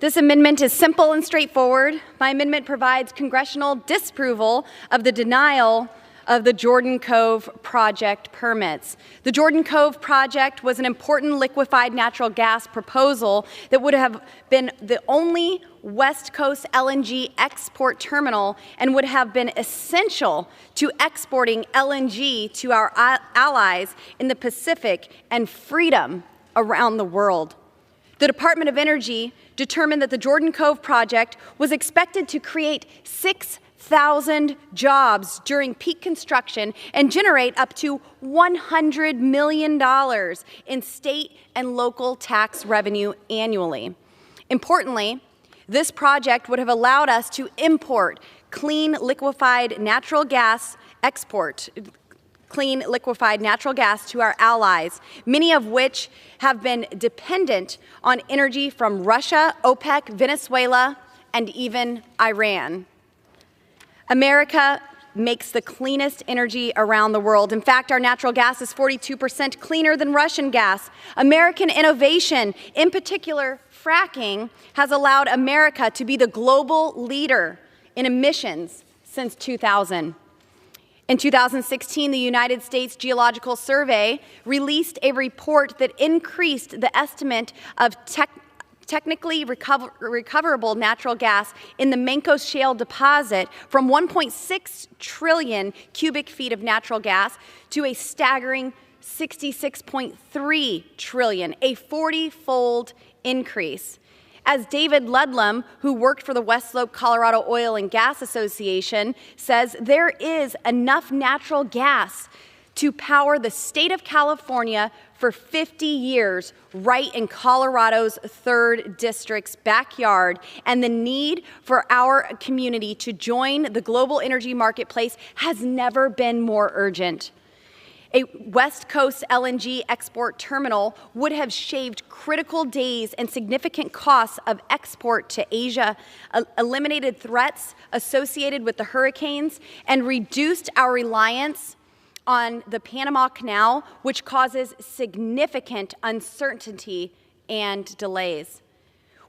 This amendment is simple and straightforward. My amendment provides congressional disapproval of the denial of the Jordan Cove project permits. The Jordan Cove project was an important liquefied natural gas proposal that would have been the only West Coast LNG export terminal and would have been essential to exporting LNG to our allies in the Pacific and freedom around the world. The Department of Energy determined that the Jordan Cove project was expected to create 6,000 jobs during peak construction and generate up to $100 million in state and local tax revenue annually. Importantly, this project would have allowed us to import clean liquefied natural gas to our allies, many of which have been dependent on energy from Russia, OPEC, Venezuela, and even Iran. America makes the cleanest energy around the world. In fact, our natural gas is 42% cleaner than Russian gas. American innovation, in particular fracking, has allowed America to be the global leader in emissions since 2000. In 2016, the United States Geological Survey released a report that increased the estimate of technically recoverable natural gas in the Mancos Shale deposit from 1.6 trillion cubic feet of natural gas to a staggering 66.3 trillion, a 40-fold increase. As David Ludlam, who worked for the West Slope Colorado Oil and Gas Association, says, there is enough natural gas to power the state of California for 50 years right in Colorado's 3rd District's backyard, and the need for our community to join the global energy marketplace has never been more urgent. A West Coast LNG export terminal would have shaved critical days and significant costs of export to Asia, eliminated threats associated with the hurricanes, and reduced our reliance on the Panama Canal, which causes significant uncertainty and delays.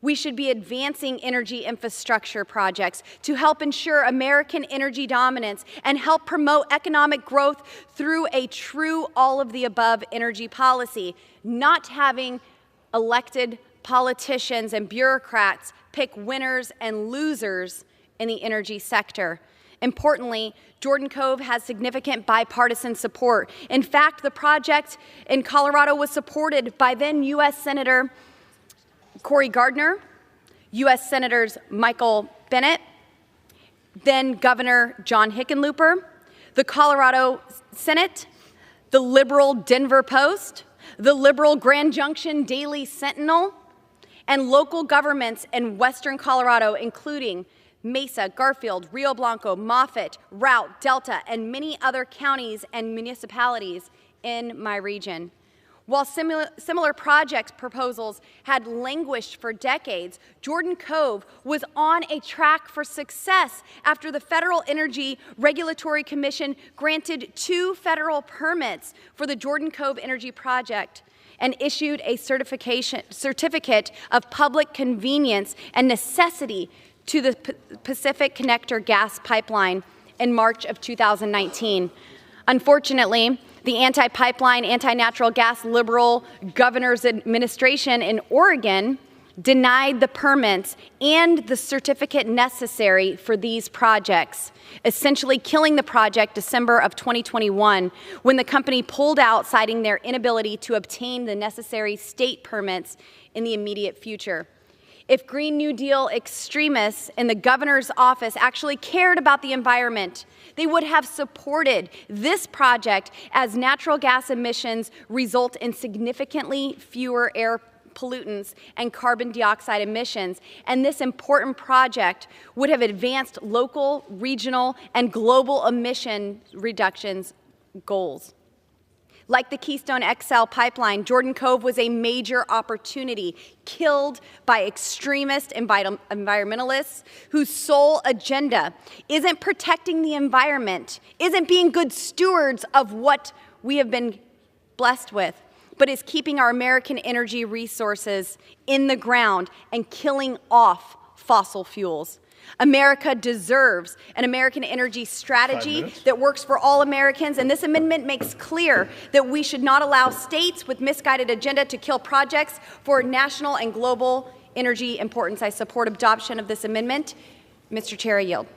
We should be advancing energy infrastructure projects to help ensure American energy dominance and help promote economic growth through a true all-of-the-above energy policy, not having elected politicians and bureaucrats pick winners and losers in the energy sector. Importantly, Jordan Cove has significant bipartisan support. In fact, the project in Colorado was supported by then U.S. Senator Cory Gardner, U.S. Senators Michael Bennet, then Governor John Hickenlooper, the Colorado Senate, the liberal Denver Post, the liberal Grand Junction Daily Sentinel, and local governments in western Colorado, including Mesa, Garfield, Rio Blanco, Moffett, Routt, Delta, and many other counties and municipalities in my region. While similar project proposals had languished for decades, Jordan Cove was on a track for success after the Federal Energy Regulatory Commission granted 2 federal permits for the Jordan Cove Energy Project and issued a certificate of public convenience and necessity to the Pacific Connector gas pipeline in March of 2019. Unfortunately, the anti-pipeline, anti-natural gas liberal governor's administration in Oregon denied the permits and the certificate necessary for these projects, essentially killing the project December of 2021 when the company pulled out, citing their inability to obtain the necessary state permits in the immediate future. If Green New Deal extremists in the governor's office actually cared about the environment, they would have supported this project, as natural gas emissions result in significantly fewer air pollutants and carbon dioxide emissions, and this important project would have advanced local, regional, and global emission reductions goals. Like the Keystone XL pipeline, Jordan Cove was a major opportunity killed by extremist environmentalists whose sole agenda isn't protecting the environment, isn't being good stewards of what we have been blessed with, but is keeping our American energy resources in the ground and killing off fossil fuels. America deserves an American energy strategy that works for all Americans, and this amendment makes clear that we should not allow states with misguided agenda to kill projects for national and global energy importance. I support adoption of this amendment. Mr. Chair, I yield.